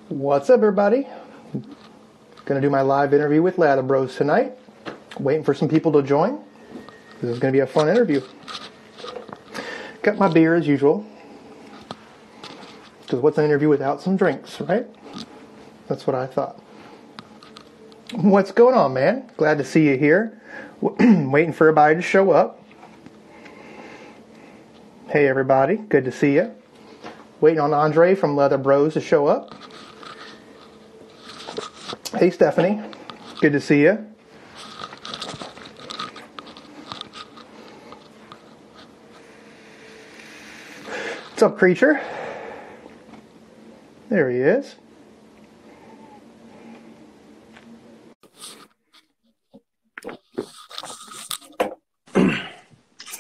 What's up, everybody? Going to do my live interview with Lather Bros tonight. Waiting for some people to join. This is going to be a fun interview. Got my beer as usual. Because what's an interview without some drinks, right? That's what I thought. What's going on, man? Glad to see you here. Waiting for everybody to show up. Hey, everybody. Good to see you. Waiting on Andre from Lather Bros to show up. Hey, Stephanie. Good to see you. What's up, creature? There he is.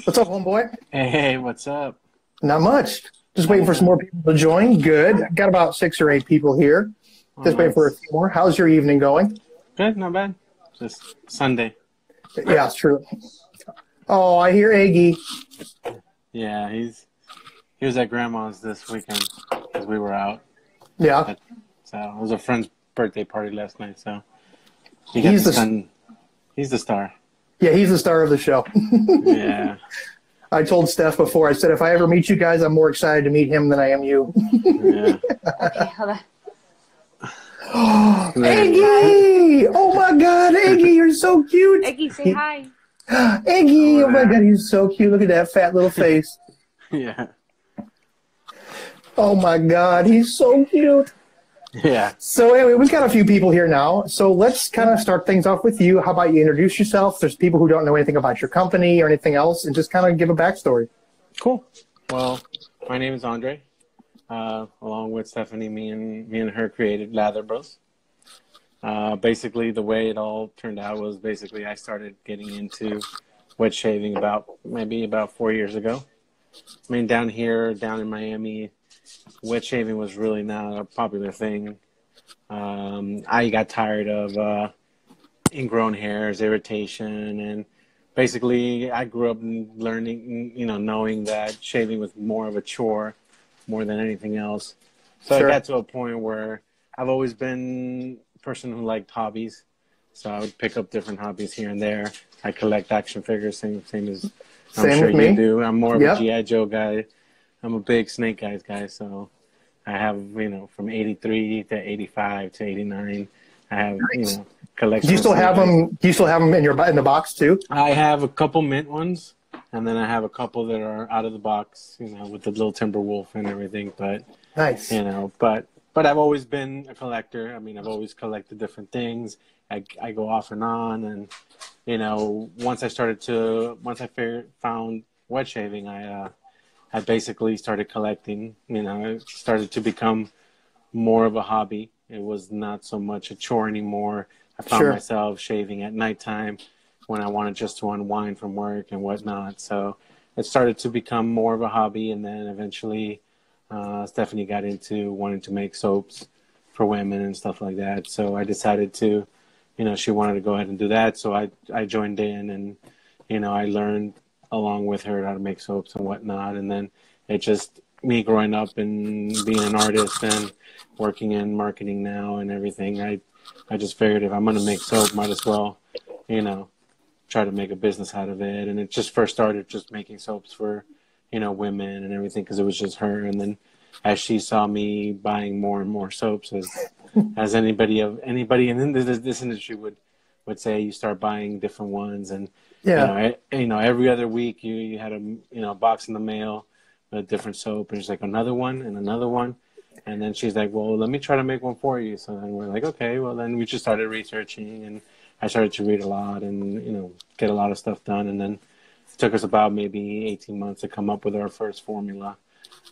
What's up, homeboy? Hey, what's up? Not much. Just waiting for some more people to join. Good. Got about 6 or 8 people here. Just waiting for a few more. How's your evening going? Good, not bad. Just Sunday. Yeah, it's true. Oh, I hear Aggie. Yeah, he was at grandma's this weekend because we were out. Yeah. So it was a friend's birthday party last night. So he's the star. Yeah, he's the star of the show. Yeah. I told Steph before. I said if I ever meet you guys, I'm more excited to meet him than I am you. Yeah. Okay, hold on. Aggie! Oh my God, Aggie, you're so cute. Eggy, say hi. Aggie, oh my God, he's so cute. Look at that fat little face. Yeah. Oh my God, he's so cute. Yeah. So anyway, we've got a few people here now. So let's kind of start things off with you. How about you introduce yourself? There's people who don't know anything about your company or anything else, and just kind of give a backstory. Cool. Well, my name is Andre. Along with Stephanie, me and her created Lather Bros. Basically, the way it all turned out was basically I started getting into wet shaving about 4 years ago. I mean, down in Miami, wet shaving was really not a popular thing. I got tired of ingrown hairs, irritation, and basically I grew up learning, knowing that shaving was more of a chore more than anything else. So Sure. I got to a point where I've always been a person who liked hobbies. So I would pick up different hobbies here and there. I collect action figures, same as I'm Same sure with me. you do. I'm more of Yep. a G.I. Joe guy. I'm a big Snake Eyes guy. So I have, from 83 to 85 to 89. I have, Nice. collection. Do you still have them? Do you still have them in the box too? I have a couple mint ones. And then I have a couple that are out of the box, with the little timber wolf and everything. But, Nice. but I've always been a collector. I mean, I've always collected different things. I go off and on. And, once I found wet shaving, I basically started collecting. It started to become more of a hobby. It was not so much a chore anymore. I found Sure. myself shaving at nighttime when I wanted just to unwind from work and whatnot. So it started to become more of a hobby. And then eventually Stephanie got into wanting to make soaps for women and stuff like that. So I decided to, she wanted to go ahead and do that. So I joined in and, I learned along with her how to make soaps and whatnot. And then it just, me growing up and being an artist and working in marketing now and everything, I just figured if I'm going to make soap, might as well, try to make a business out of it. And it just first started just making soaps for, women and everything, because it was just her. And then as she saw me buying more and more soaps, as anybody in this industry would say, you start buying different ones. And, Yeah. every other week you had a box in the mail with a different soap, and she's like, another one and another one. And then she's like, well, let me try to make one for you. So then we're like, okay, well, then we just started researching, and I started to read a lot and, get a lot of stuff done. And then it took us about maybe 18 months to come up with our first formula.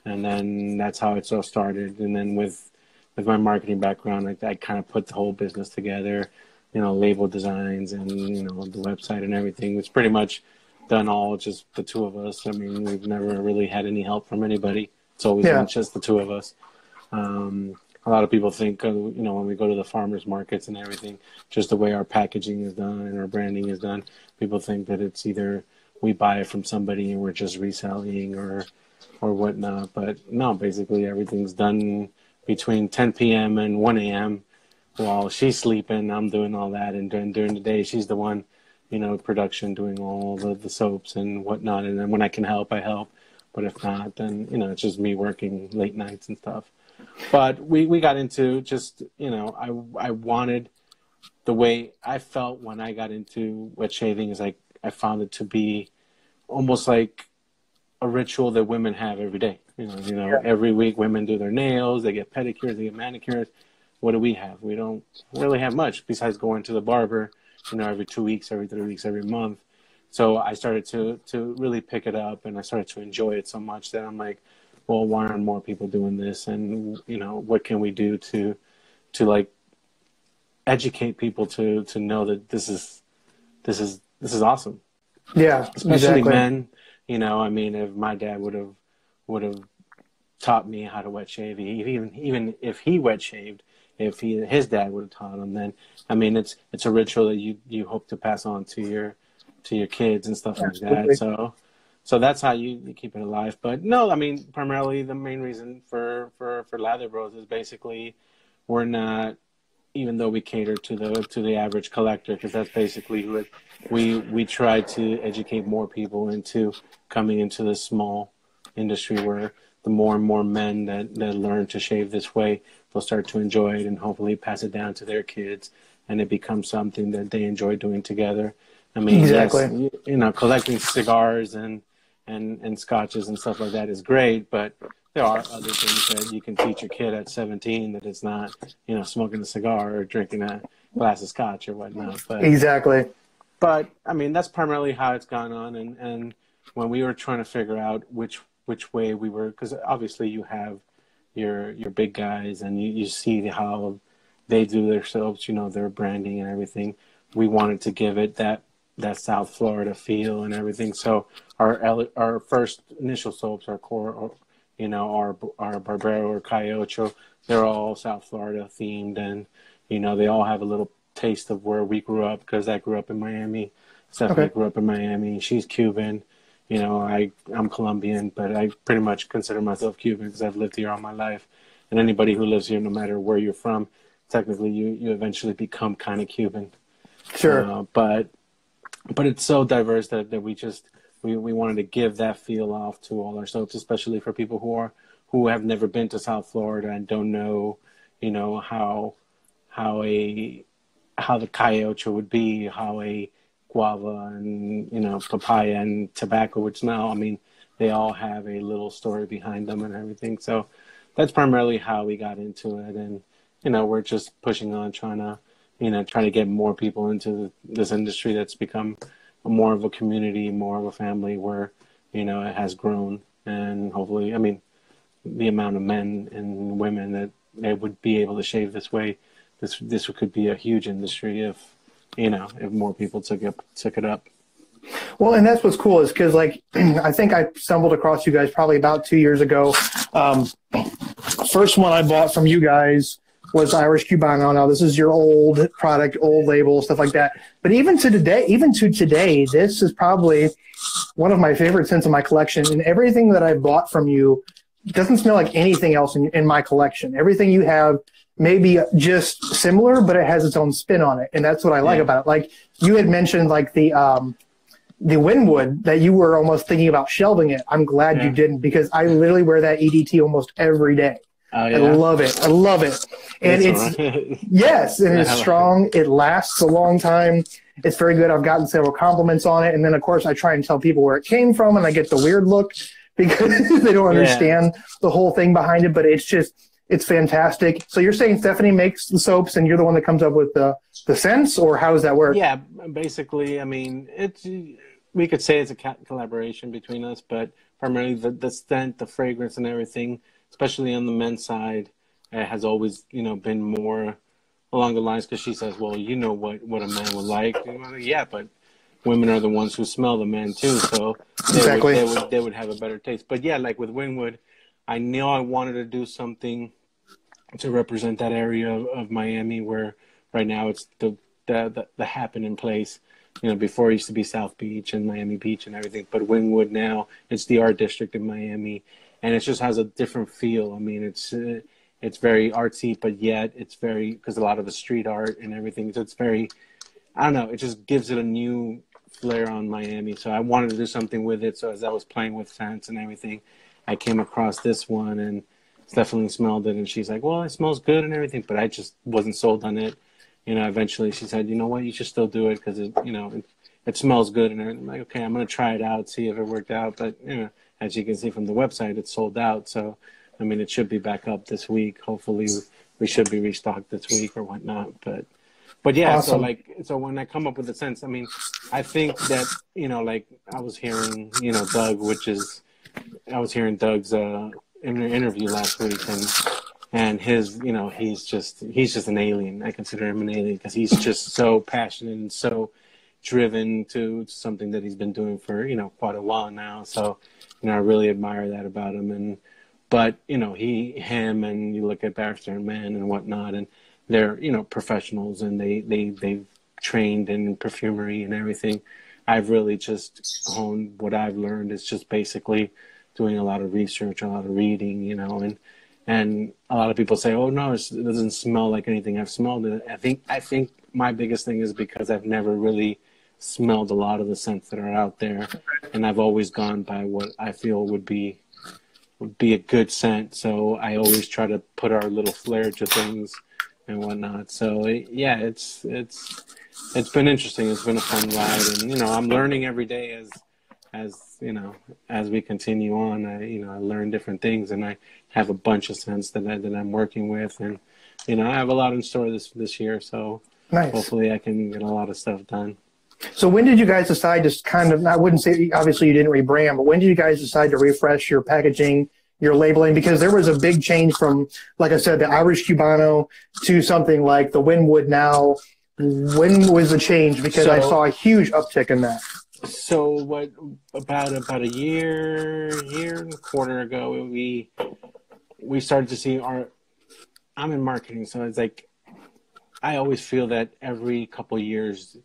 And then that's how it all started. And then with my marketing background, I kind of put the whole business together, label designs and, the website and everything. It's pretty much done all just the two of us. I mean, we've never really had any help from anybody. It's always been just the two of us. A lot of people think, when we go to the farmers markets and everything, just the way our packaging is done and our branding is done, people think that it's either we buy it from somebody and we're just reselling or whatnot. But no, basically everything's done between 10 p.m. and 1 a.m. while she's sleeping. I'm doing all that, and during the day, she's the one, production, doing all the soaps and whatnot. And then when I can help, I help. But if not, then it's just me working late nights and stuff. But we got into just I wanted, the way I felt when I got into wet shaving is like I found it to be almost like a ritual that women have every day. Every week women do their nails, they get pedicures, they get manicures. What do we have? We don't really have much besides going to the barber, every 2 weeks, every 3 weeks, every month. So I started to really pick it up, and I started to enjoy it so much that I'm like, well, why aren't more people doing this? And what can we do to like educate people to know that this is awesome. Yeah, Especially exactly. men. If my dad would have taught me how to wet shave, even if he wet shaved, if his dad would have taught him, then it's a ritual that you hope to pass on to your kids and stuff like Absolutely. that. So that's how you keep it alive. But no, primarily the main reason for Lather Bros is basically we're not, even though we cater to the average collector, because that's basically what we try to educate more people into coming into this small industry, where the more and more men that learn to shave this way, they'll start to enjoy it and hopefully pass it down to their kids, and it becomes something that they enjoy doing together. Yes, Exactly. collecting cigars and scotches and stuff like that is great, but there are other things that you can teach your kid at 17 that it's not, smoking a cigar or drinking a glass of scotch or whatnot. Exactly. But that's primarily how it's gone on. And when we were trying to figure out which way we were, because obviously you have your big guys and you see how they do their soaps, their branding and everything. We wanted to give it that South Florida feel and everything. So our first initial soaps, our core, our Barbero or Cayocho, they're all South Florida themed, and they all have a little taste of where we grew up, because I grew up in Miami. Stephanie Okay. grew up in Miami. She's Cuban. I'm Colombian, but I pretty much consider myself Cuban because I've lived here all my life. And anybody who lives here, no matter where you're from, technically you eventually become kind of Cuban. Sure. But it's so diverse that we wanted to give that feel off to all our soaps, especially for people who have never been to South Florida and don't know, how the cayocho would be, how a guava and papaya and tobacco would smell. They all have a little story behind them and everything. So that's primarily how we got into it, and we're just pushing on, trying to get more people into this industry that's become more of a community, more of a family, where it has grown, and hopefully, the amount of men and women that they would be able to shave this way, this could be a huge industry if more people took it up. Well, and that's what's cool is because, like, I think I stumbled across you guys probably about 2 years ago. First one I bought from you guys was Irish Cubano. Now, this is your old product, old label, stuff like that. But even to today, this is probably one of my favorite scents in my collection. And everything that I bought from you doesn't smell like anything else in my collection. Everything you have may be just similar, but it has its own spin on it. And that's what I like about it. Like, you had mentioned, like, the Winwood, that you were almost thinking about shelving it. I'm glad you didn't, because I literally wear that EDT almost every day. Oh, yeah? I love it. I love it. And yes, and it's strong. It lasts a long time. It's very good. I've gotten several compliments on it. And then, of course, I try and tell people where it came from, and I get the weird look because they don't understand the whole thing behind it. But it's fantastic. So you're saying Stephanie makes the soaps and you're the one that comes up with the scents, or how does that work? Yeah, basically, we could say it's a collaboration between us, but primarily the scent, the fragrance, and everything, especially on the men's side, has always, been more along the lines, because she says, well, what a man would like. Yeah, but women are the ones who smell the man too, so they would have a better taste. But yeah, like with Winwood, I knew I wanted to do something to represent that area of Miami, where right now it's the happening place. Before it used to be South Beach and Miami Beach and everything, but Wynwood now, it's the art district in Miami, and it just has a different feel. it's very artsy, but yet it's very, because a lot of the street art and everything. So it's very, I don't know, it just gives it a new flair on Miami. So I wanted to do something with it. So as I was playing with scents and everything, I came across this one and Stephanie smelled it and she's like, well, it smells good and everything, but I just wasn't sold on it. Eventually she said, you know what, you should still do it because it smells good. And I'm like, okay, I'm going to try it out, see if it worked out. But, as you can see from the website, it's sold out. So, I mean, it should be back up this week. Hopefully we should be restocked this week or whatnot. But yeah, Awesome. so when I come up with the scents, I mean, I think that, like I was hearing, Doug, I was hearing Doug's interview last week and his, he's just an alien. I consider him an alien because he's just so passionate and so driven to something that he's been doing for, quite a while now. So, I really admire that about him. But, him and you look at Barrister and Mann and whatnot, and they're, professionals and they've trained in perfumery and everything. I've really just honed what I've learned is just basically doing a lot of research, a lot of reading, and a lot of people say, oh no, it doesn't smell like anything I've smelled. I think my biggest thing is because I've never really smelled a lot of the scents that are out there, and I've always gone by what I feel would be a good scent. So I always try to put our little flair to things and whatnot. So yeah, it's been interesting. It's been a fun ride, and I'm learning every day as we continue on. I learn different things, and I have a bunch of scents that I'm working with, and I have a lot in store this year. So Nice. hopefully I can get a lot of stuff done. So when did you guys decide to kind of, I wouldn't say, obviously you didn't rebrand, but when did you guys decide to refresh your packaging, your labeling? Because there was a big change from, like I said, the Irish Cubano to something like the Winwood now. When was the change? Because I saw a huge uptick in that. So about a year and a quarter ago, we started to see I'm in marketing, so it's like, I always feel that every couple of years,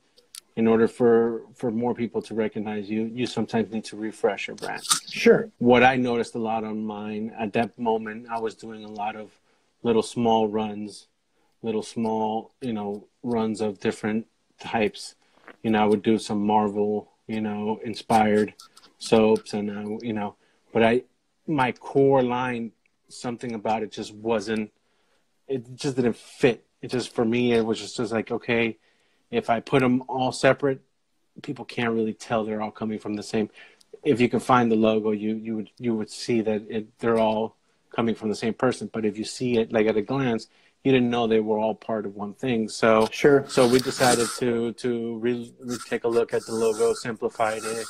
in order for more people to recognize you, you sometimes need to refresh your brand. Sure. What I noticed a lot on mine, at that moment, I was doing a lot of little small runs of different types. I would do some Marvel, inspired soaps and, but my core line, something about it just didn't fit. It just, for me, it was just like, okay, if I put them all separate, people can't really tell they're all coming from the same. If you can find the logo, you would see that they're all coming from the same person. But if you see it like at a glance, you didn't know they were all part of one thing. So Sure. So we decided to really take a look at the logo, simplified it,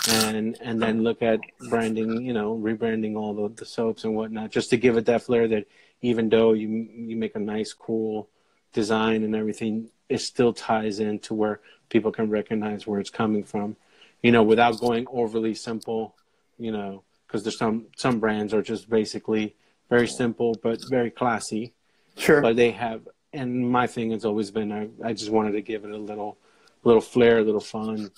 and then look at branding, rebranding all the soaps and whatnot, just to give it that flair that even though you make a nice, cool design and everything, it still ties into where people can recognize where it's coming from, without going overly simple, because there's some brands are just basically very simple but very classy. Sure. But they have, and my thing has always been, I just wanted to give it a little flair, a little fun,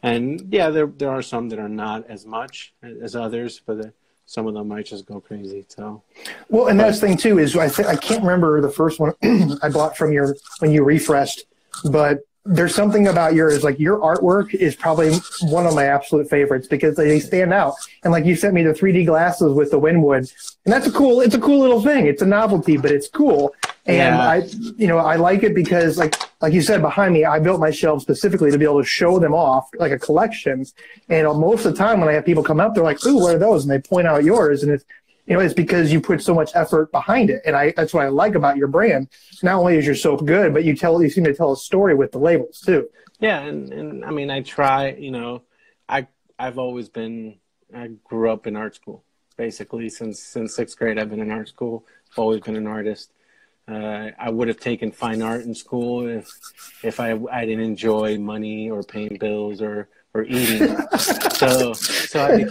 and yeah, there are some that are not as much as others, but some of them might just go crazy. So, well, and that's the thing too is I can't remember the first one I bought from when you refreshed, but there's something about yours, like your artwork is probably one of my absolute favorites because they stand out. And like you sent me the 3D glasses with the Winwood, and it's a cool little thing. It's a novelty, but it's cool. And yeah. I like it because like you said, behind me, I built my shelves specifically to be able to show them off like a collection. And most of the time when I have people come up, they're like, ooh, what are those? And they point out yours. And it's because you put so much effort behind it. And that's what I like about your brand. Not only is your soap good, but you seem to tell a story with the labels too. Yeah. And I mean, I try, I've always I grew up in art school, basically since sixth grade. I've been in art school. I've always been an artist. I would have taken fine art in school if I didn't enjoy money or paying bills or eating. So I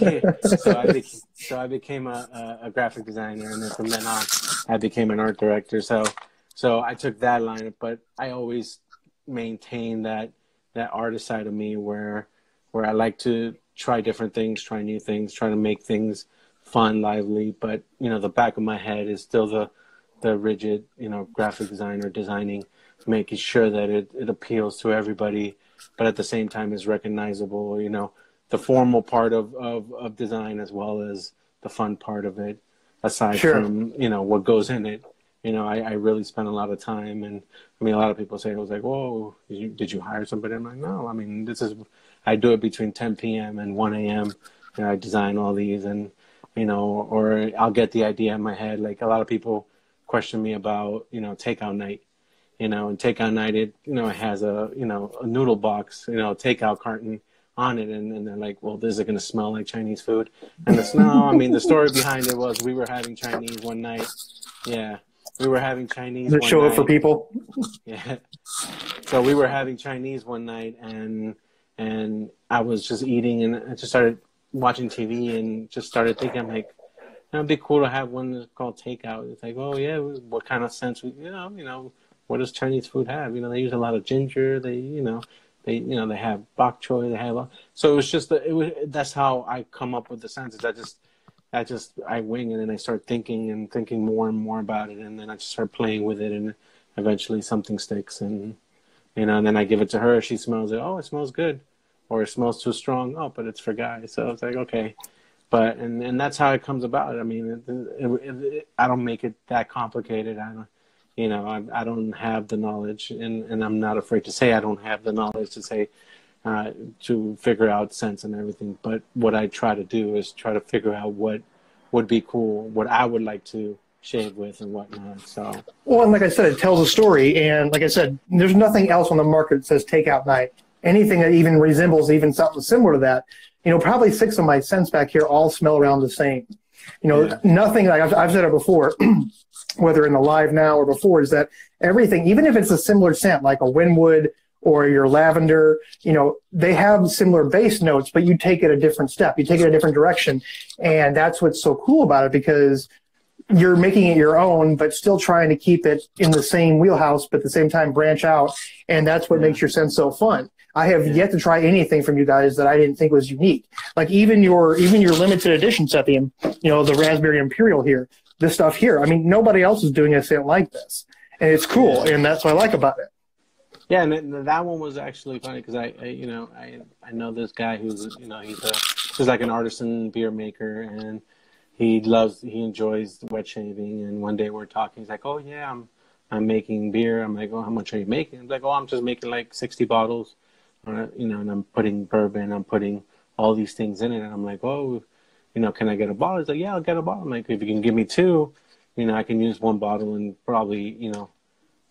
became a graphic designer, and then from then on, I became an art director. So I took that line, but I always maintain that artist side of me where I like to try different things, try new things, try to make things fun, lively, but the back of my head is still the rigid, graphic designer designing, making sure that it appeals to everybody, but at the same time is recognizable, the formal part of design as well as the fun part of it, aside Sure. from, what goes in it. I really spent a lot of time, and I mean, a lot of people say, it was like, whoa, did you hire somebody? I'm like, no, I mean, I do it between 10 p.m. and 1 a.m. I design all these, and, or I'll get the idea in my head. Like, a lot of people question me about, takeout night, and takeout night, it has a noodle box, takeout carton on it. And they're like, well, is it going to smell like Chinese food? And no, I mean, the story behind it was we were having Chinese one night. Yeah. We were having Chinese Does it one show night. up for people? Yeah. So we were having Chinese one night, and I was just eating, and I just started watching TV and just started thinking, I'm like, it'd be cool to have one that's called takeout. It's like, oh yeah, what kind of sense? What does Chinese food have? They use a lot of ginger. They have bok choy. They have so it was just that's how I come up with the senses. I wing it, and I start thinking more and more about it, and then I just start playing with it, and eventually something sticks, and and then I give it to her. She smells it. Oh, it smells good, or it smells too strong. Oh, but it's for guys. So it's like, okay, but and that's how it comes about. I mean, I don't make it that complicated. I don't have the knowledge, and I'm not afraid to say I don't have the knowledge to say. To figure out scents and everything, but what I try to do is try to figure out what would be cool, what I would like to shave with and whatnot. So, Well, and like I said, it tells a story. And like I said, there's nothing else on the market that says takeout night. Anything that even resembles even something similar to that, probably 6 of my scents back here all smell around the same. yeah. Nothing, like I've said it before, whether in the live now or before, is that everything, even if it's a similar scent, like a Winwood or your lavender, they have similar base notes, but you take it a different step. You take it a different direction. And that's what's so cool about it, because you're making it your own, but still trying to keep it in the same wheelhouse, but at the same time branch out. And that's what makes your scent so fun. I have yet to try anything from you guys that I didn't think was unique. Like even your limited edition Sethium, the Raspberry Imperial here, this stuff here. I mean, nobody else is doing a scent like this. And it's cool. And that's what I like about it. Yeah, and that one was actually funny because I know this guy who's he's like an artisan beer maker, and he enjoys wet shaving. And one day we're talking, he's like, oh yeah, I'm making beer. I'm like, oh, how much are you making? He's like, oh, I'm just making like 60 bottles, and I'm putting bourbon, I'm putting all these things in it, and I'm like, oh, can I get a bottle? He's like, yeah, I'll get a bottle. I'm like, if you can give me 2, I can use 1 bottle and probably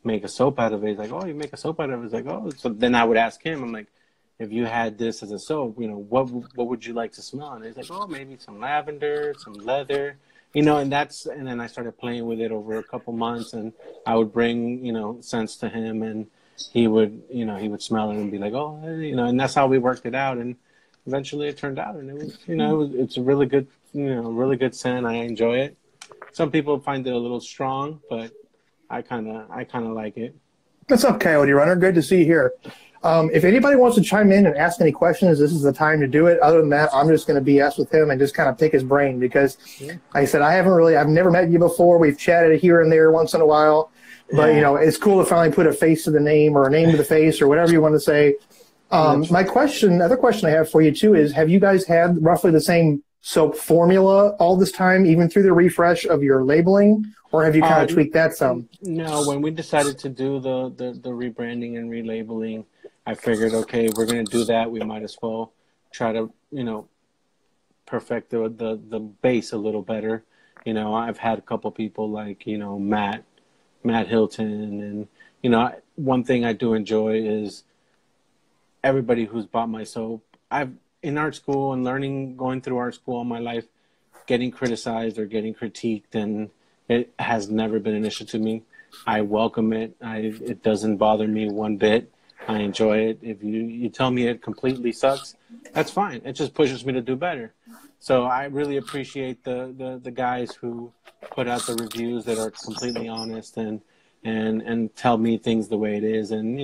make a soap out of it. He's like, oh, you make a soap out of it? He's like, oh. So then I would ask him, I'm like, if you had this as a soap, what would you like to smell? And he's like, oh, maybe some lavender, some leather, and then I started playing with it over a couple months, and I would bring, scents to him, and he would smell it and be like, oh, and that's how we worked it out. And eventually it turned out, and it was, it's a really good, really good scent. I enjoy it. Some people find it a little strong, but I kind of like it. What's up, Coyote Runner? Good to see you here. If anybody wants to chime in and ask any questions, this is the time to do it. Other than that, I'm just going to BS with him and just kind of pick his brain because, like I said, I've never met you before. We've chatted here and there once in a while. But, it's cool to finally put a face to the name or a name to the face or whatever you want to say. Other question I have for you, too, is have you guys had roughly the same soap formula all this time, even through the refresh of your labeling? Or have you kind of tweaked that some? No, when we decided to do the rebranding and relabeling, I figured, okay, we're going to do that. We might as well try to, perfect the base a little better. I've had a couple people like, Matt Hilton. And, one thing I do enjoy is everybody who's bought my soap. In art school and going through art school all my life, getting criticized or getting critiqued, and it has never been an issue to me. I welcome it. It doesn't bother me one bit. I enjoy it. If you tell me it completely sucks, that's fine. It just pushes me to do better. So I really appreciate the guys who put out the reviews that are completely honest and tell me things the way it is. And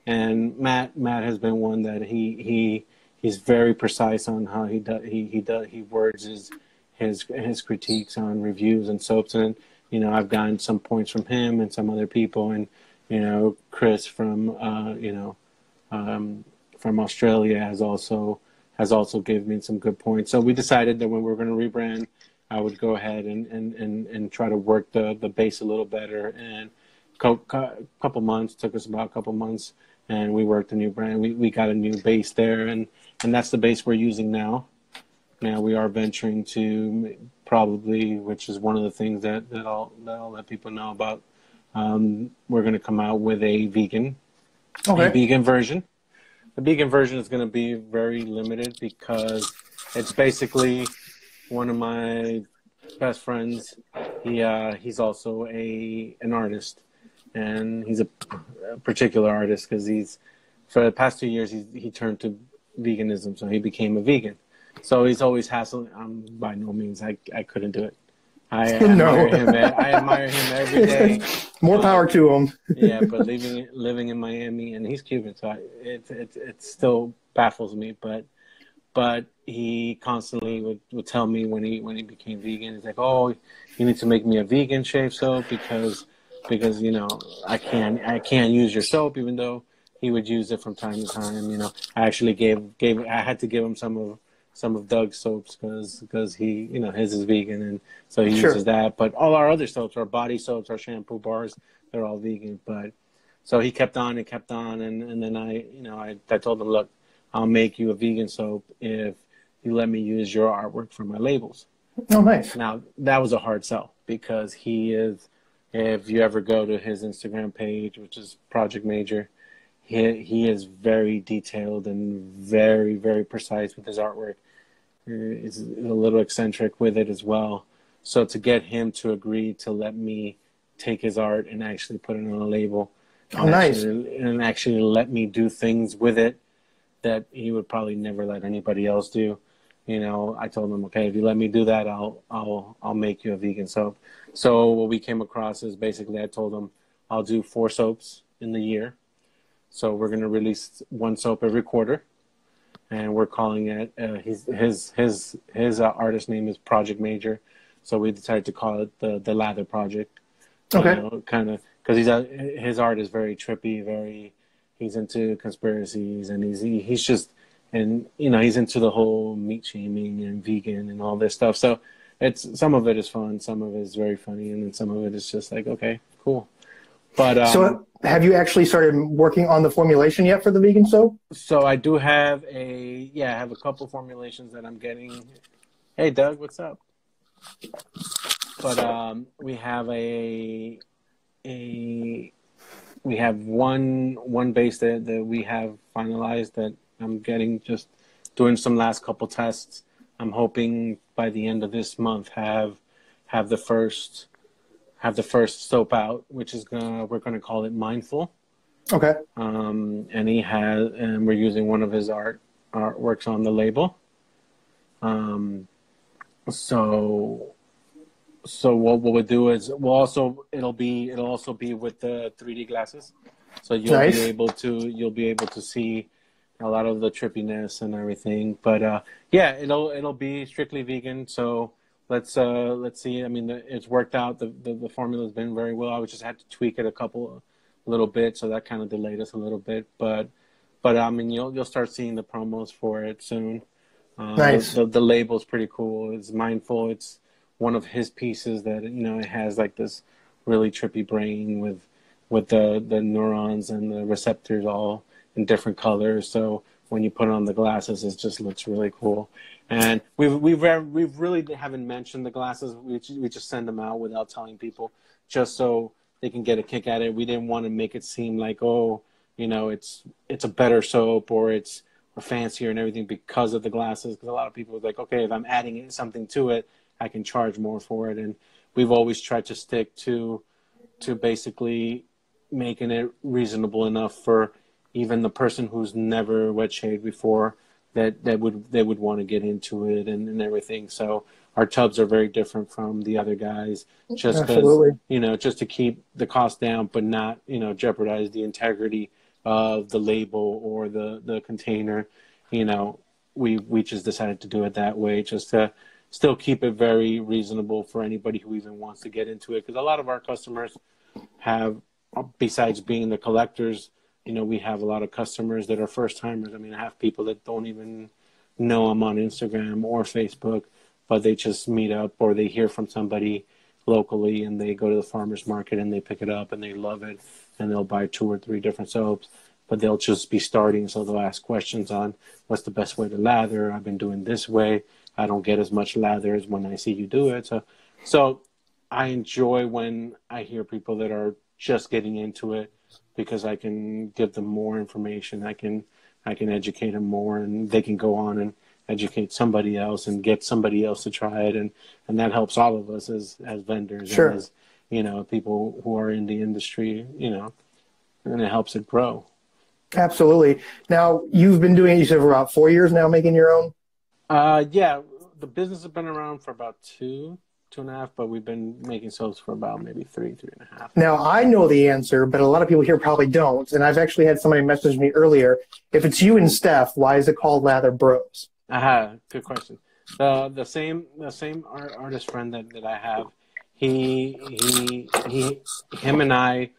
and Matt has been one that he's very precise on how he words his critiques on reviews and soaps, and you know, I've gotten some points from him and some other people, and you know, Chris from from Australia has also given me some good points. So we decided that when we were going to rebrand, I would go ahead and try to work the base a little better. And couple months, took us about a couple months, and we worked a new brand. We got a new base there, and that's the base we're using now. Now we are venturing to probably, which is one of the things that I'll let people know about. We're going to come out with a vegan version. The vegan version is going to be very limited because it's basically one of my best friends. He's also an artist, and he's a particular artist because for the past 2 years he turned to veganism, so he became a vegan. So he's always hassling. By no means I couldn't do it. I admire him. I admire him every day. More power to him. Yeah, but living in Miami, and he's Cuban, so it still baffles me. But he constantly would tell me when he became vegan, he's like, "Oh, you need to make me a vegan shave soap because you know I can't use your soap," even though he would use it from time to time. You know, I actually I had to give him some of Doug's soaps because he, you know, his is vegan, and so he uses that. But all our other soaps, our body soaps, our shampoo bars, they're all vegan. But so he kept on, and then I told him, look, I'll make you a vegan soap if you let me use your artwork for my labels. Oh, nice. Now that was a hard sell because if you ever go to his Instagram page, which is Project Major, he is very detailed and very, very precise with his artwork. He's a little eccentric with it as well. So to get him to agree to let me take his art and actually put it on a label, and actually let me do things with it that he would probably never let anybody else do. You know, I told him, okay, if you let me do that, I'll make you a vegan soap. So what we came across is basically I told him I'll do 4 soaps in the year. So we're going to release 1 soap every quarter, and we're calling it his artist name is Project Major. So we decided to call it the Lather Project. Okay. You know, kind of because his art is very trippy, he's into conspiracies, and he's just, and you know, he's into the whole meat shaming and vegan and all this stuff. So some of it is fun, some of it is very funny, and then some of it is just like, okay, cool. But so have you actually started working on the formulation yet for the vegan soap? So I do have I have a couple formulations that I'm getting. Hey Doug, what's up? But we have we have one base that we have finalized that I'm getting, just doing some last couple tests. I'm hoping by the end of this month have the first soap out, which is we're gonna call it Mindful. Okay. And we're using one of his artworks on the label. So what we'll do is it'll also be with the 3D glasses, so you'll be able to see a lot of the trippiness and everything. But it'll be strictly vegan. So let's see. I mean, it's worked out. The formula's been very well. I just had to tweak it a little bit, so that kind of delayed us a little bit. But I mean, you'll start seeing the promos for it soon. Nice. The label's pretty cool. It's Mindful. It's one of his pieces that, you know, it has like this really trippy brain with the neurons and the receptors all in different colors. So when you put on the glasses, it just looks really cool. And we really haven't mentioned the glasses. We just send them out without telling people, just so they can get a kick at it. We didn't want to make it seem like, oh, you know, it's a better soap or it's fancier and everything because of the glasses. Because a lot of people are like, okay, if I'm adding something to it, I can charge more for it. And we've always tried to stick to basically making it reasonable enough for even the person who's never wet shaved before that would want to get into it and everything. So our tubs are very different from the other guys, just because, you know, just to keep the cost down, but not, you know, jeopardize the integrity of the label or the container. You know, we just decided to do it that way, just to still keep it very reasonable for anybody who even wants to get into it. Because a lot of our customers have, besides being the collectors, we have a lot of customers that are first timers. I mean, I have people that don't even know I'm on Instagram or Facebook, but they just meet up or they hear from somebody locally and they go to the farmer's market and they pick it up and they love it and they'll buy 2 or 3 different soaps, but they'll just be starting. So they'll ask questions on what's the best way to lather. I've been doing this way. I don't get as much lather as when I see you do it. So I enjoy when I hear people that are just getting into it because I can give them more information. I can educate them more and they can go on and educate somebody else and get somebody else to try it. And that helps all of us as vendors Sure. and as, people who are in the industry, and it helps it grow. Absolutely. Now, you've been doing it, you said, for about 4 years now, making your own? Yeah, the business has been around for about 2.5, but we've been making soaps for about maybe 3.5. Now, I know the answer, but a lot of people here probably don't. And I've actually had somebody message me earlier. If it's you and Steph, why is it called Lather Bros? Good question. The same artist friend that I have, him and I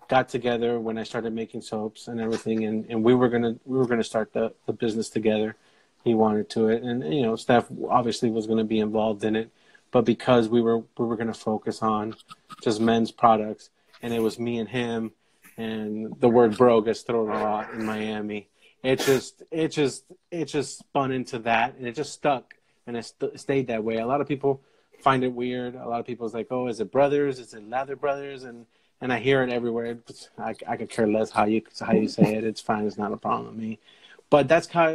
got together when I started making soaps and everything, and we were gonna start the business together. He wanted to it, and Steph obviously was gonna be involved in it, but because we were gonna focus on just men's products, and it was me and him, and the word bro gets thrown a lot in Miami. It just spun into that, and it just stuck, and it stayed that way. A lot of people find it weird. A lot of people's like, "Oh, is it brothers? Is it Lather Brothers?" And I hear it everywhere. I could care less how you say it. It's fine. It's not a problem with me. But that's how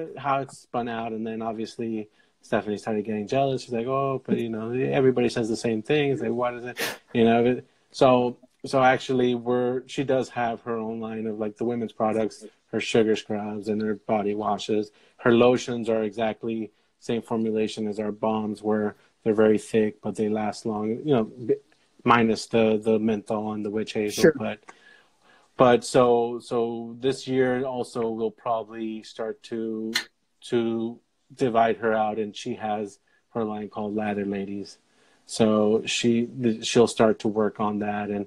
it spun out. And then obviously Stephanie started getting jealous. She's like, "Oh, but everybody says the same thing." It's like, what is it? So actually, she does have her own line of like the women's products, her sugar scrubs and her body washes. Her lotions are exactly same formulation as our balms, where they're very thick, but they last long. Minus the menthol and the witch hazel. Sure. But so this year also we'll probably start to divide her out, and she has her line called Lather Ladies. So she'll start to work on that, and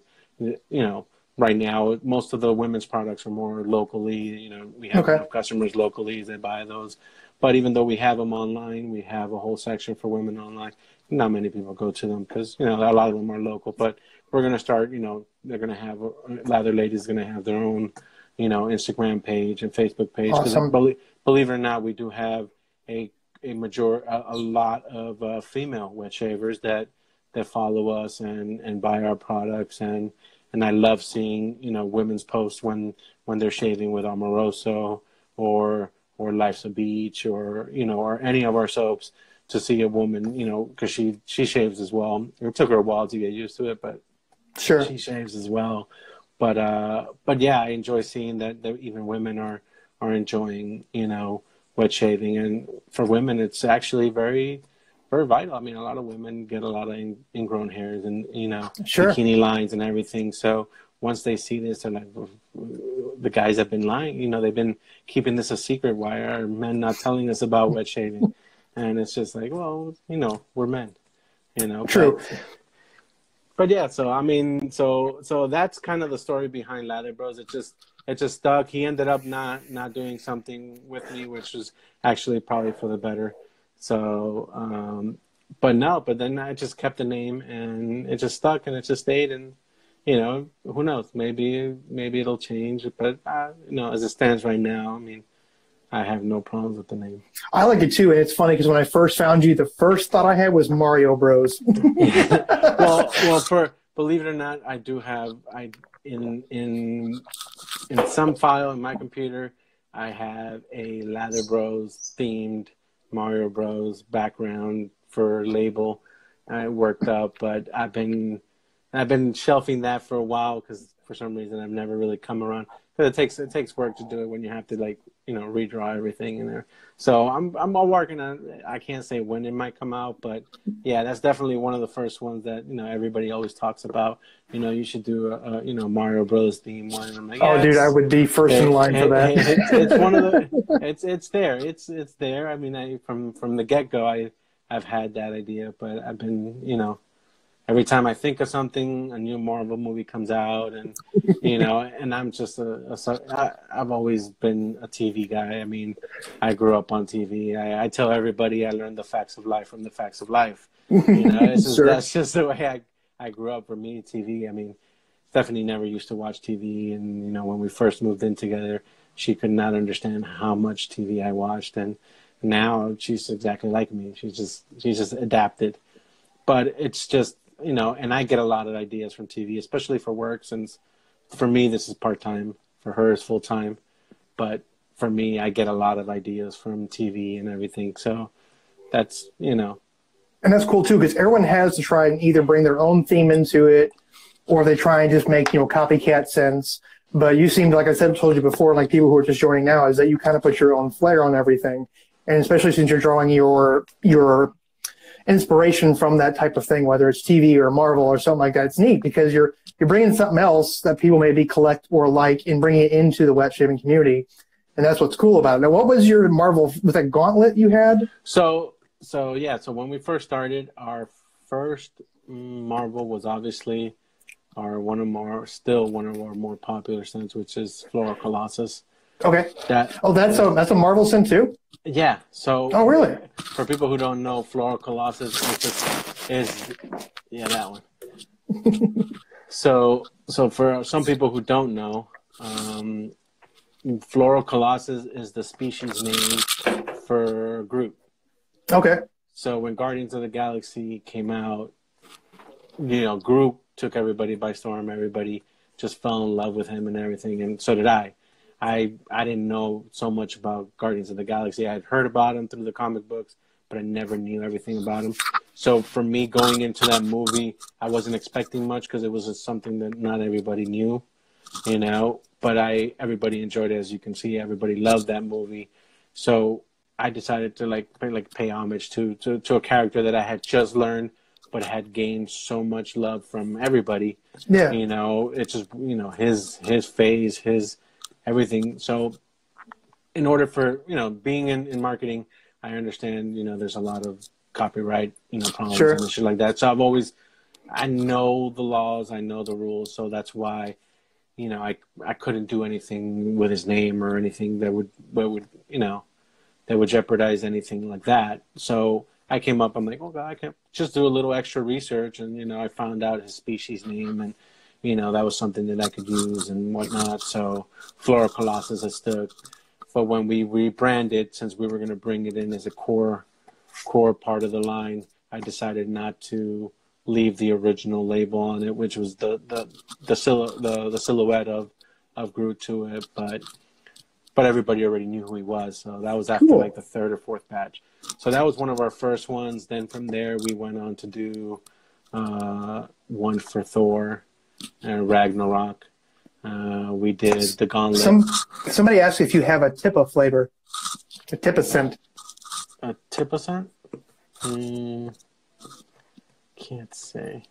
right now most of the women's products are more locally. We have enough customers locally that buy those. But even though we have them online, we have a whole section for women online. Not many people go to them because, a lot of them are local. But we're going to start, they're going to have, Lather Ladies going to have their own, Instagram page and Facebook page. Awesome. Believe it or not, we do have a lot of female wet shavers that follow us and buy our products. And I love seeing, women's posts when they're shaving with Amoroso or Life's a Beach or any of our soaps, to see a woman, because she shaves as well. It took her a while to get used to it, but sure, she shaves as well. But yeah, I enjoy seeing that even women are enjoying, wet shaving. And for women, it's actually very, very vital. I mean, a lot of women get a lot of ingrown hairs and, sure, bikini lines and everything. So once they see this, they're like, the guys have been lying. They've been keeping this a secret. Why are men not telling us about wet shaving? And it's just like, well, we're men, True. But yeah, so I mean, so that's kind of the story behind Lather Bros. It just stuck. He ended up not doing something with me, which was actually probably for the better. So, but then I just kept the name, and it just stuck, and it just stayed. And who knows? Maybe it'll change. But as it stands right now, I mean, I have no problems with the name. I like it too, and it's funny because when I first found you, the first thought I had was Mario Bros. well, believe it or not, I do have in some file in my computer, I have a Lather Bros themed Mario Bros background for label. I worked up, but I've been shelving that for a while because for some reason I've never really come around. Because it takes work to do it when you have to redraw everything in there. So I'm all working on it. I can't say when it might come out, but yeah, that's definitely one of the first ones that everybody always talks about. You should do a Mario Bros theme one. And I'm like, oh, dude, I would be first in line for that. It's one of the. It's there. It's there. I mean, from the get go, I I've had that idea, but I've been, every time I think of something, a new Marvel movie comes out, and and I'm just I've always been a TV guy. I mean, I grew up on TV. I tell everybody I learned the facts of life from the facts of life. Sure. That's just the way I grew up. For me, TV. I mean, Stephanie never used to watch TV, and when we first moved in together, she could not understand how much TV I watched, and now she's exactly like me. She's just adapted. But it's just, and I get a lot of ideas from TV, especially for work, since for me this is part-time, for her it's full-time. But for me, I get a lot of ideas from TV and everything. So that's. And that's cool too, because everyone has to try and either bring their own theme into it, or they try and just make, copycat sense. But you seem, like I said, told you before, like people who are just joining now, is that you kind of put your own flair on everything. And especially since you're drawing your inspiration from that type of thing, whether it's TV or Marvel or something like that, it's neat because you're bringing something else that people maybe collect or like and bringing it into the wet shaving community. And that's what's cool about it. Now, what was your Marvel, was that Gauntlet you had? So when we first started, our first Marvel was obviously one of our more popular scents, which is Floral Colossus. Okay. That's a Marvel scent too? Yeah. So. Oh, really? For people who don't know, Floral Colossus is that one. So for some people who don't know, Floral Colossus is the species name for Groot. Okay. So when Guardians of the Galaxy came out, Groot took everybody by storm. Everybody just fell in love with him and everything, and so did I. I didn't know so much about Guardians of the Galaxy. I had heard about him through the comic books, but I never knew everything about him. So for me, going into that movie, I wasn't expecting much because it was just something that not everybody knew, But everybody enjoyed it, as you can see. Everybody loved that movie. So I decided to pay homage to a character that I had just learned, but had gained so much love from everybody. Yeah. It's just his phase, his everything. So in order for being in marketing, I understand there's a lot of copyright problems Sure. and shit like that. So I know the laws, I know the rules. So that's why I couldn't do anything with his name or anything that would jeopardize anything like that. So I came up, I'm like, oh God, I can just do a little extra research, and I found out his species name, and that was something that I could use and whatnot. So Floral Colossus has stuck. But when we rebranded, since we were going to bring it in as a core part of the line, I decided not to leave the original label on it, which was the silhouette of Groot to it, but everybody already knew who he was. So that was after like the third or fourth batch. So that was one of our first ones. Then from there, we went on to do one for Thor and Ragnarok. We did the Gauntlet. Somebody asked if you have a Tippa flavor, a Tippa scent. A Tippa scent? Can't say.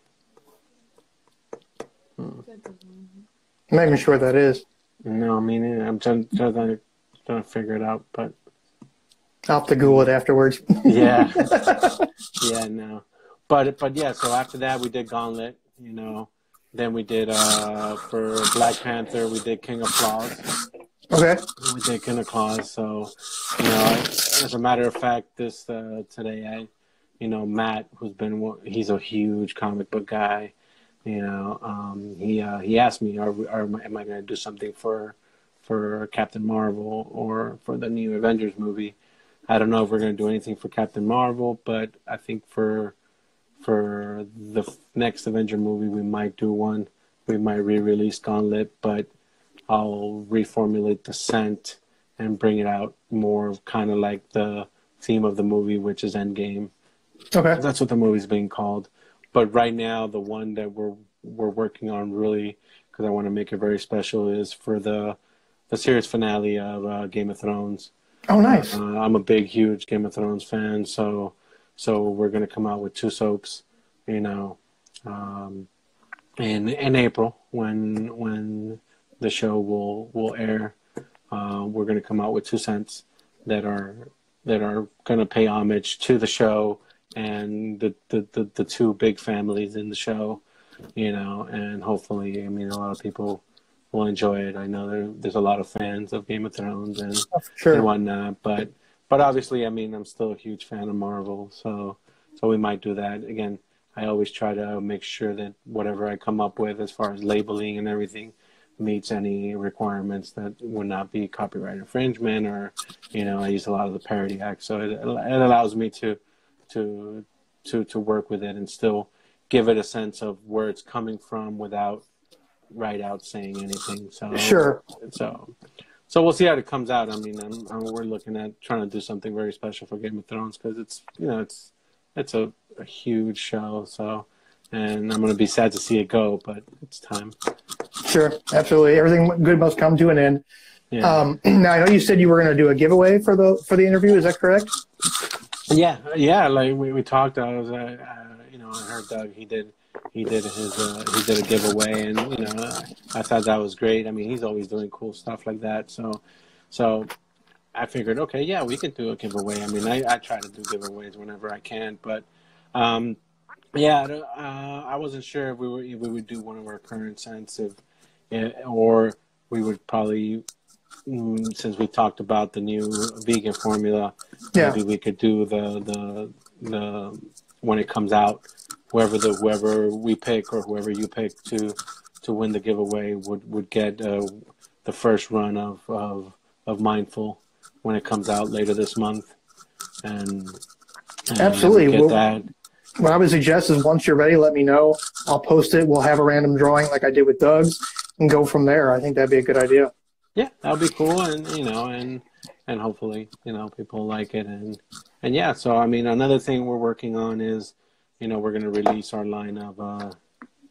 I'm not even sure what that is. No, I mean, I'm trying to figure it out, but I'll have to Google it afterwards. Yeah. Yeah, no. But yeah, so after that we did Gauntlet, Then we did for Black Panther we did King of Claws. Okay. We did King of Claws, so as a matter of fact, this today Matt, he's a huge comic book guy. He asked me, am I going to do something for Captain Marvel or for the new Avengers movie? I don't know if we're going to do anything for Captain Marvel, but I think for the next Avenger movie, we might do one. We might re-release Gauntlet, but I'll reformulate the scent and bring it out more kind of like the theme of the movie, which is Endgame. Okay. That's what the movie's being called. But right now, the one that we're working on really, because I want to make it very special, is for the series finale of Game of Thrones. Oh, nice. I'm a big, huge Game of Thrones fan, so we're going to come out with 2 soaps, in April when the show will air. We're going to come out with 2 scents that are going to pay homage to the show and the two big families in the show, and hopefully, I mean, a lot of people will enjoy it. I know there's a lot of fans of Game of Thrones Oh, for and sure. whatnot, but obviously, I mean, I'm still a huge fan of Marvel, so we might do that again. I always try to make sure that whatever I come up with as far as labeling and everything meets any requirements that would not be copyright infringement, or I use a lot of the Parity Act, so it allows me to to work with it and still give it a sense of where it's coming from without right out saying anything. Sure. So so we'll see how it comes out. I mean, we're looking at trying to do something very special for Game of Thrones because it's it's a huge show. So, and I'm going to be sad to see it go, but it's time. Sure. Absolutely. Everything good must come to an end. Yeah. Now I know you said you were going to do a giveaway for the interview. Is that correct? Yeah. Like we talked. I was, I heard Doug. He did a giveaway, and I thought that was great. I mean, he's always doing cool stuff like that. So I figured, okay, yeah, we can do a giveaway. I mean, I try to do giveaways whenever I can, but yeah, I wasn't sure if we would do one of our current scents, or we would probably, since we talked about the new vegan formula, Yeah. maybe we could do the when it comes out, whoever we pick or whoever you pick to win the giveaway would get the first run of Mindful when it comes out later this month, and Absolutely. get that. What I would suggest is once you're ready, let me know. I'll post it. We'll have a random drawing like I did with Doug's and go from there. I think that'd be a good idea. Yeah, that'll be cool, and and hopefully people like it, and yeah. So I mean, another thing we're working on is we're going to release our line of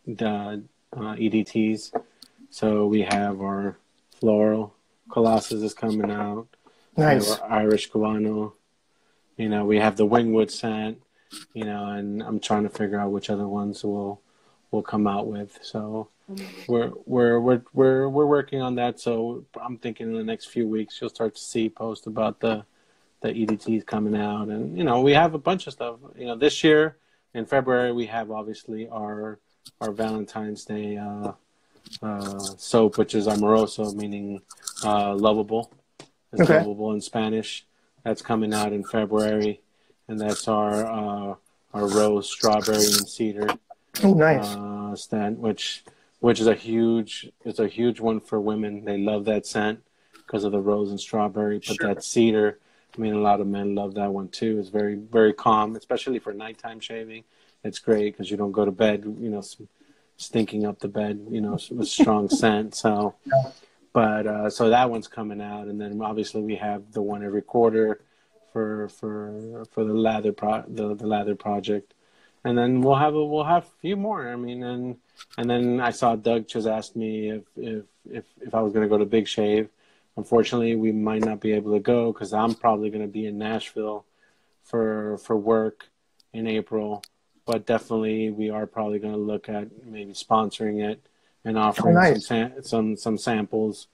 the EDTs. So we have our floral Colossus is coming out. Nice. We have our Irish Guano. We have the Wingwood scent. And I'm trying to figure out which other ones we'll come out with. So we're working on that. So I'm thinking in the next few weeks you'll start to see posts about the EDTs coming out, and we have a bunch of stuff. This year in February we have obviously our Valentine's Day soap, which is Amoroso, meaning lovable. It's Okay. lovable in Spanish. That's coming out in February. And that's our rose, strawberry, and cedar Oh, nice. scent, which is a huge one for women. They love that scent because of the rose and strawberry. But Sure. that cedar, I mean, a lot of men love that one too. It's very, very calm, especially for nighttime shaving. It's great because you don't go to bed, stinking up the bed, with strong scent. So, but so that one's coming out, and then obviously we have the one every quarter for the the Lather project, and then we'll have a few more. I mean, and then I saw Doug just asked me if I was going to go to Big Shave. Unfortunately, we might not be able to go because I'm probably going to be in Nashville for work in April. But definitely, we are probably going to look at maybe sponsoring it and offering nice. some samples,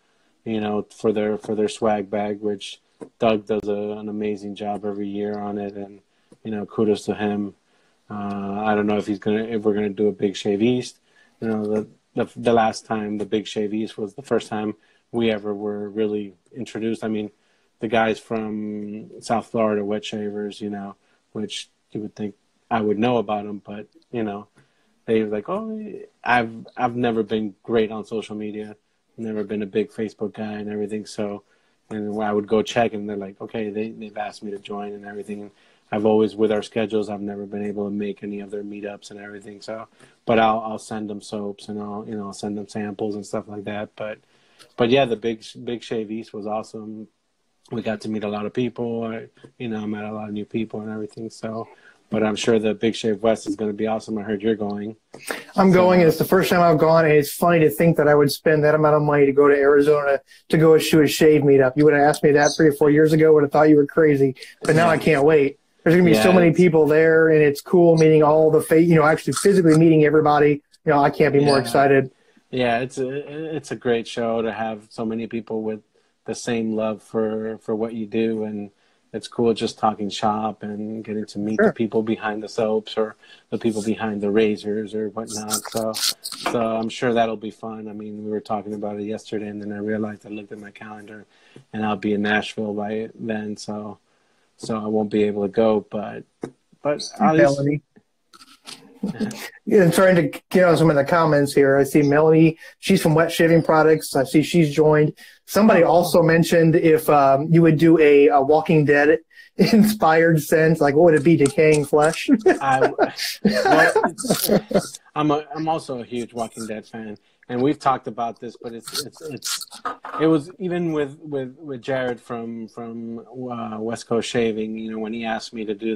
for their swag bag, which Doug does an amazing job every year on it, and kudos to him. I don't know if we're gonna do a Big Shave East. The last time the Big Shave East was the first time we ever were really introduced. I mean, the guys from South Florida, Wet Shavers, which you would think I would know about them, but they were like, oh, I've never been great on social media, never been a big Facebook guy and everything, so. And I would go check, and they're like, okay, they've asked me to join and everything. And I've always, with our schedules, I've never been able to make any of their meetups and everything. So, but I'll send them soaps, and I'll send them samples and stuff like that. But yeah, the Big Shave East was awesome. We got to meet a lot of people. I met a lot of new people and everything. So, but I'm sure the Big Shave West is going to be awesome. I heard you're going. I'm going, and it's the first time I've gone, and it's funny to think that I would spend that amount of money to go to Arizona to go to a shave meetup. You would have asked me that 3 or 4 years ago, would have thought you were crazy. But now I can't wait. There's going to be so many people there, and it's cool meeting all the actually physically meeting everybody. I can't be more excited. Yeah, it's a great show to have so many people with the same love for what you do, and it's cool just talking shop and getting to meet the Sure. people behind the soaps or the people behind the razors or whatnot. So I'm sure that'll be fun. I mean, we were talking about it yesterday, and then I realized I looked at my calendar, and I'll be in Nashville by then, so I won't be able to go. But at least. Melanie. Yeah, I'm trying to get on some of the comments here. I see Melanie. She's from Wet Shaving Products. I see she's joined. Somebody also mentioned if you would do a Walking Dead inspired scent, like what would it be? Decaying flesh. I'm also a huge Walking Dead fan, and we've talked about this, but it was even with Jared from West Coast Shaving. You know, when he asked me to do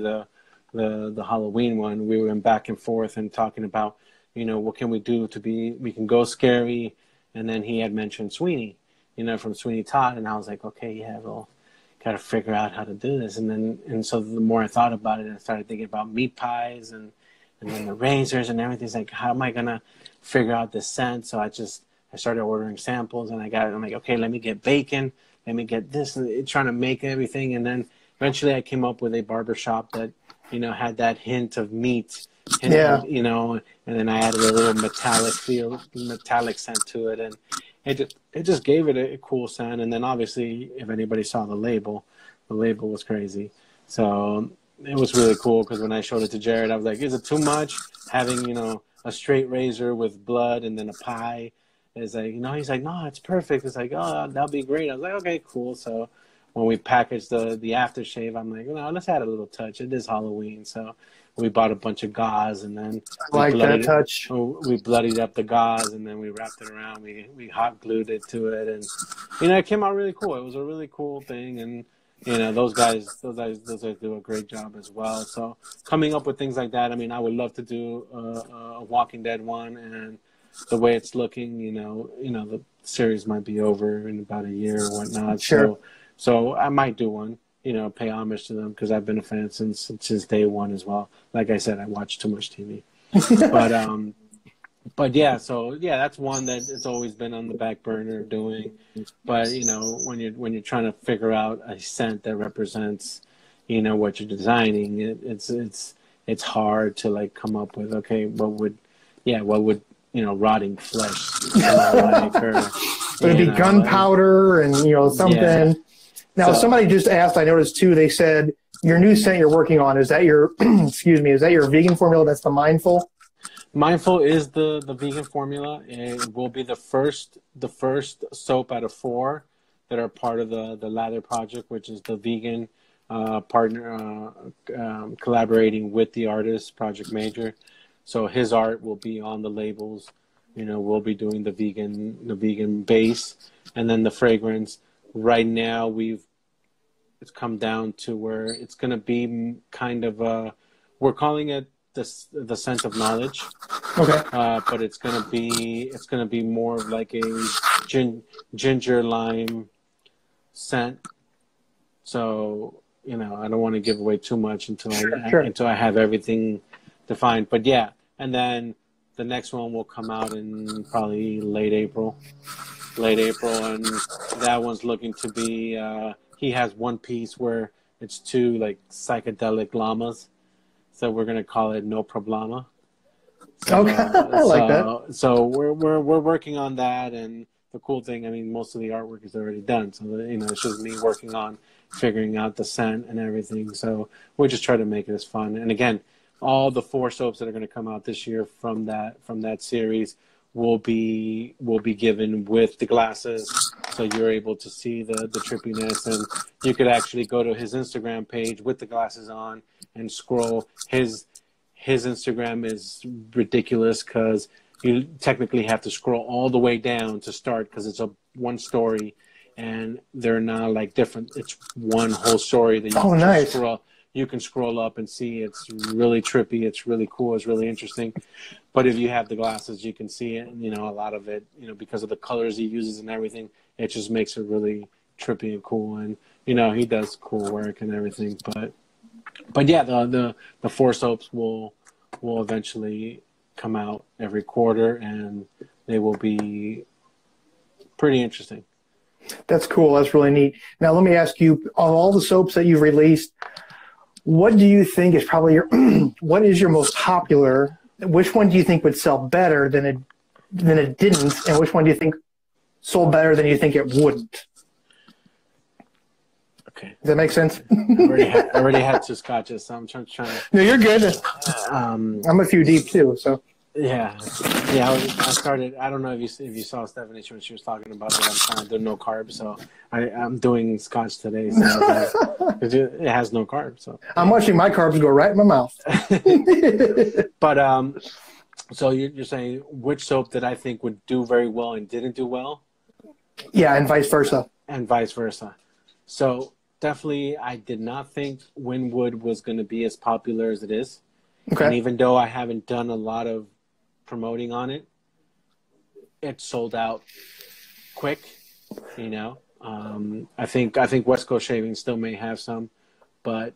the Halloween one, we went back and forth and talking about, you know, what can we do we can go scary, and then he had mentioned Sweeney, you know, from Sweeney Todd, and I was like, okay, yeah, well, got to figure out how to do this, and so the more I thought about it, I started thinking about meat pies and then the razors and everything. It's like, how am I gonna figure out the scent? So I started ordering samples, and I'm like, okay, let me get bacon, let me get this, and trying to make everything, and then eventually I came up with a barbershop that, you know, had that hint of meat, you know, and then I added a little metallic scent to it, and it just gave it a cool scent. And then obviously, if anybody saw the label was crazy. So it was really cool because when I showed it to Jared, I was like, is it too much having, you know, a straight razor with blood and then a pie? It's like, you know, he's like, no, it's perfect. It's like, oh, that'll be great. I was like, okay, cool. So when we packaged the aftershave, I'm like, no, let's add a little touch. It is Halloween, so we bought a bunch of gauze, and then I like that touch. we bloodied up the gauze, and then we wrapped it around. We hot glued it to it, and you know, it came out really cool. It was a really cool thing, and you know, those guys do a great job as well. So coming up with things like that, I mean, I would love to do a Walking Dead one, and the way it's looking, you know, the series might be over in about a year or whatnot. Sure. So I might do one, you know, pay homage to them because I've been a fan since day one as well. Like I said, I watch too much TV. But yeah, so yeah, that's one that it's always been on the back burner doing. But you know, when you're trying to figure out a scent that represents, you know, what you're designing, it's hard to like come up with, okay, what would you know, rotting flesh like, or Would it be gunpowder and, you know, something? Yeah. Now, somebody just asked, I noticed too, they said, your new scent you're working on, is that your, excuse me, is that your vegan formula? That's the Mindful? Mindful is the vegan formula. It will be the first soap out of 4 that are part of the Lather project, which is the vegan partner collaborating with the artist, Project Major. So his art will be on the labels. You know, we'll be doing the vegan base, and then the fragrance. Right now, it's come down to where it's going to be kind of we're calling it the scent of knowledge. Okay. But it's going to be more of like a ginger lime scent. So, you know, I don't want to give away too much until I have everything defined. But yeah, and then the next one will come out in probably late April, and that one's looking to be. He has one piece where it's 2 like psychedelic llamas, so we're gonna call it No Problema. So, okay, I like that. So we're working on that, and the cool thing, I mean, most of the artwork is already done, so you know, it's just me working on figuring out the scent and everything. So we just try to make it as fun. And again, all the 4 soaps that are going to come out this year from that series will be given with the glasses, so you're able to see the trippiness, and you could actually go to his Instagram page with the glasses on and scroll. His Instagram is ridiculous because you technically have to scroll all the way down to start because it's one story, and they're not like different. It's one whole story that you can nice. scroll. You can scroll up and see. It's really trippy. It's really cool. It's really interesting. But if you have the glasses, you can see it. And, you know, a lot of it, you know, because of the colors he uses and everything, it just makes it really trippy and cool. And, you know, he does cool work and everything. But yeah, the 4 soaps will eventually come out every quarter, and they will be pretty interesting. That's cool. That's really neat. Now, let me ask you, of all the soaps that you've released, what do you think is probably your, what is your most popular? Which one do you think would sell better than it didn't? And which one do you think sold better than you think it wouldn't? Okay. Does that make sense? I already had two scotches, so I'm trying to. No, you're good. I'm a few deep too, so. Yeah. I started. I don't know if you saw Stephanie when she was talking about that. I'm trying to do no carbs, so I'm doing scotch today. So it has no carbs. So I'm watching my carbs go right in my mouth. But so you're saying which soap that I think would do very well and didn't do well? Yeah, and vice versa. And vice versa. So definitely, I did not think Winwood was going to be as popular as it is. Okay. And even though I haven't done a lot of promoting on it, it sold out quick. You know, I think West Coast Shaving still may have some, but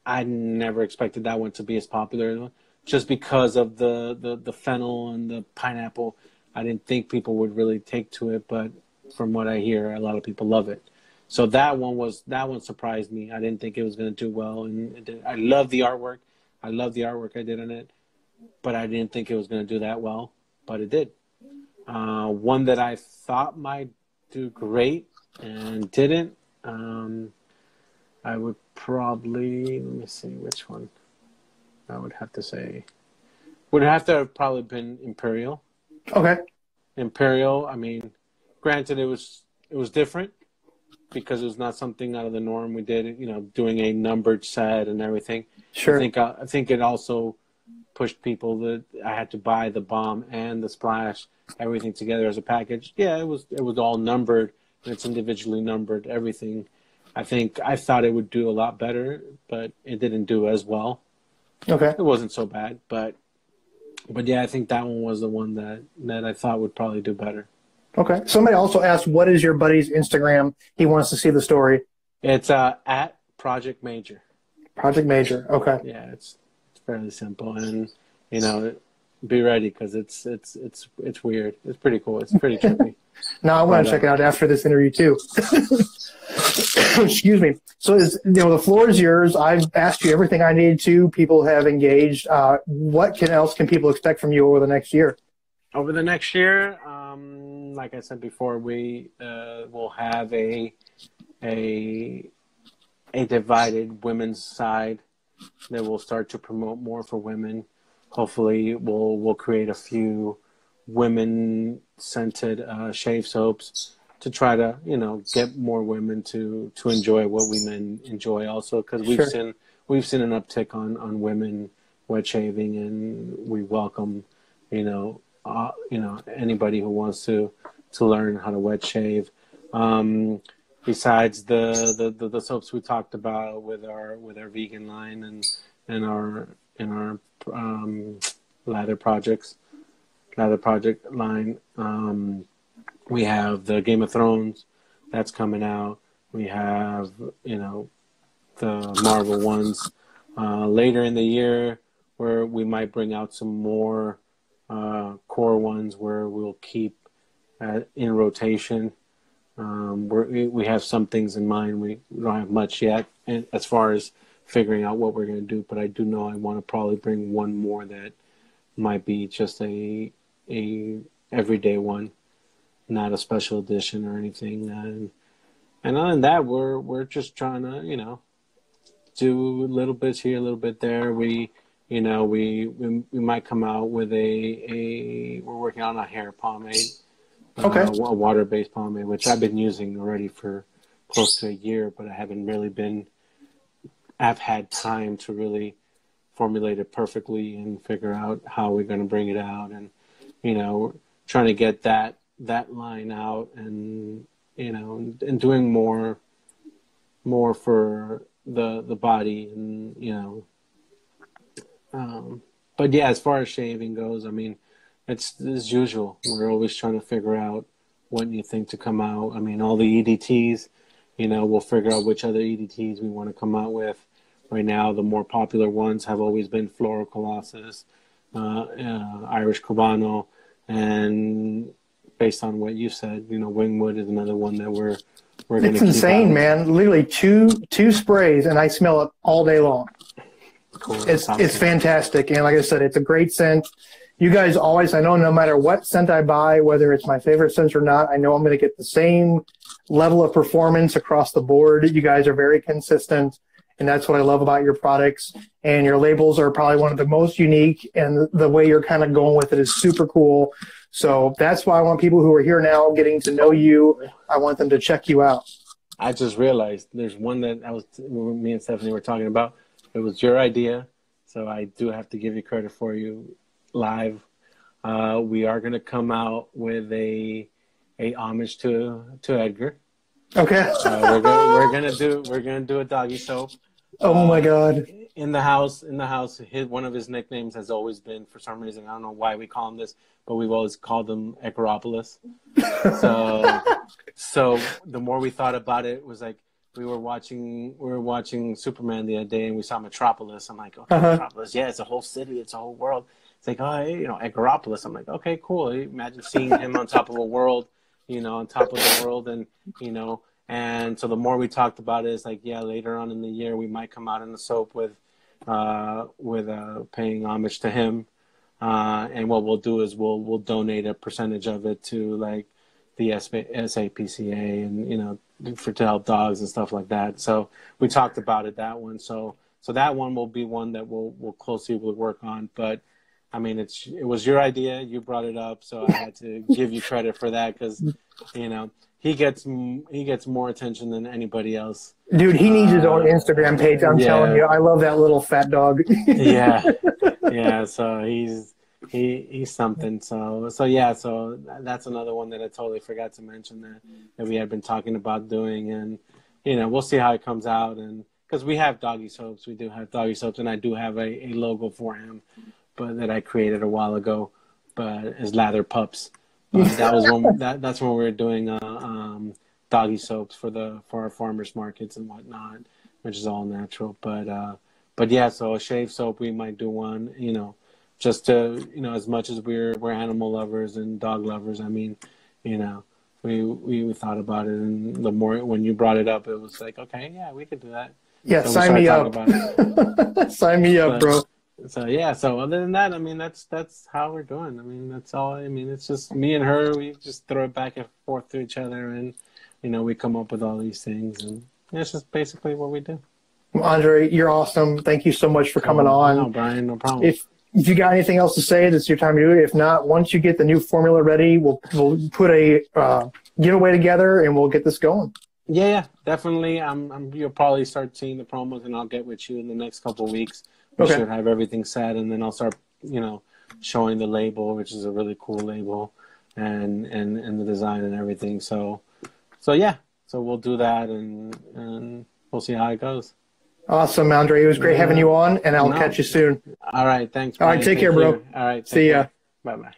I never expected that one to be as popular, just because of the fennel and the pineapple. I didn't think people would really take to it, but from what I hear, a lot of people love it. So that one surprised me. I didn't think it was going to do well, and I love the artwork. I love the artwork I did on it, but I didn't think it was going to do that well, but it did. One that I thought might do great and didn't. I would probably, let me see which one. I would have to say, would have to have probably been Imperial. Okay. Imperial. I mean, granted, it was different, because it was not something out of the norm. We did, doing a numbered set and everything. Sure. I think it also pushed people that I had to buy the bomb and the splash, everything together as a package. Yeah, it was all numbered, and it's individually numbered, everything. I thought it would do a lot better, but it didn't do as well. Okay. It wasn't so bad, but yeah, I think that one was the one that I thought would probably do better. Okay. Somebody also asked, what is your buddy's Instagram? He wants to see the story. It's at Project Major. Project Major. Okay. Yeah, it's fairly simple, and be ready, because it's weird. It's pretty cool. It's pretty trippy. Now I want to check it out after this interview too. Excuse me. So the floor is yours. I've asked you everything I needed to. People have engaged. What else can people expect from you over the next year? Over the next year, like I said before, we will have a divided women's side that will start to promote more for women. Hopefully, we'll create a few women-scented shave soaps to try to get more women to enjoy what we men enjoy also, because we've seen an uptick on women wet shaving, and we welcome anybody who wants to learn how to wet shave. Besides the soaps we talked about with our vegan line and our lather project line, we have the Game of Thrones that's coming out. We have the Marvel ones later in the year, where we might bring out some more core ones where we'll keep in rotation. We have some things in mind. We don't have much yet, and as far as figuring out what we're going to do, but I do know I want to probably bring one more that might be just a everyday one, not a special edition or anything. And other than that, we're just trying to do little bits here, a little bit there. We might come out with we're working on a hair pomade. Okay. A water-based pomade, which I've been using already for close to a year, but I haven't really I've had time to really formulate it perfectly and figure out how we're going to bring it out, and trying to get that line out, and and doing more for the body, and but yeah, as far as shaving goes, I mean, it's as usual. We're always trying to figure out what new thing to come out. I mean, all the EDTs, we'll figure out which other EDTs we want to come out with. Right now, the more popular ones have always been Floral Colossus, Irish Cubano, and based on what you said, Wingwood is another one that we're going to keep. It's insane, man. Literally two sprays, and I smell it all day long. Cool. It's fantastic, and like I said, it's a great scent. You guys always, I know, no matter what scent I buy, whether it's my favorite scent or not, I know I'm going to get the same level of performance across the board. You guys are very consistent, and that's what I love about your products. And your labels are probably one of the most unique, and the way you're kind of going with it is super cool. So that's why I want people who are here now getting to know you, I want them to check you out. I just realized there's one that me and Stephanie were talking about. It was your idea, so I do have to give you credit for you live. We are going to come out with a homage to Edgar. Okay. We're gonna do a doggy soap. Oh my God. In the house, one of his nicknames has always been, for some reason, I don't know why we call him this, but we've always called him Ecaropolis. So the more we thought about it, it was like we were watching Superman the other day, and we saw Metropolis. I'm like, okay, Metropolis, yeah, it's a whole city, it's a whole world. It's like, oh, hey, Ecaropolis. I'm like, okay, cool. Imagine seeing him on top of a world, on top of the world, and and so the more we talked about it, it's like, yeah, later on in the year we might come out in the soap with paying homage to him, and what we'll do is we'll donate a percentage of it to like the SAPCA and to help dogs and stuff like that. So we talked about it, that one. So that one will be one that we'll closely work on. But I mean, it was your idea. You brought it up, so I had to give you credit for that because he gets more attention than anybody else. Dude, he needs his own Instagram page. I'm telling you, I love that little fat dog. yeah. So he's something. So that's another one that I totally forgot to mention that we had been talking about doing, and we'll see how it comes out. And because we have doggy soaps, and I do have a logo for him, but that I created a while ago, but as Lather Pups. That was that's when we were doing doggy soaps for our farmers markets and whatnot, which is all natural. But yeah, so a shave soap we might do one, just to as much as we're animal lovers and dog lovers. I mean, we thought about it, and the more when you brought it up, it was like, okay, yeah, we could do that. Yeah, so sign me up. Sign me up, bro. So yeah, so other than that, I mean, that's how we're doing. I mean, that's all. I mean, it's just me and her. We just throw it back and forth to each other, and we come up with all these things, and it's just basically what we do. Andre, you're awesome. Thank you so much for coming on. No, Brian, no problem. If you got anything else to say, this is your time to do it. If not, once you get the new formula ready, we'll put a giveaway together, and we'll get this going. Yeah, definitely. You'll probably start seeing the promos, and I'll get with you in the next couple of weeks. We should have everything set, and then I'll start, showing the label, which is a really cool label, and the design and everything. So yeah, so we'll do that, and we'll see how it goes. Awesome, Andre. It was great having you on, and I'll catch you soon. All right, thanks. Brian. All right, take care, bro. All right, see ya. Bye-bye.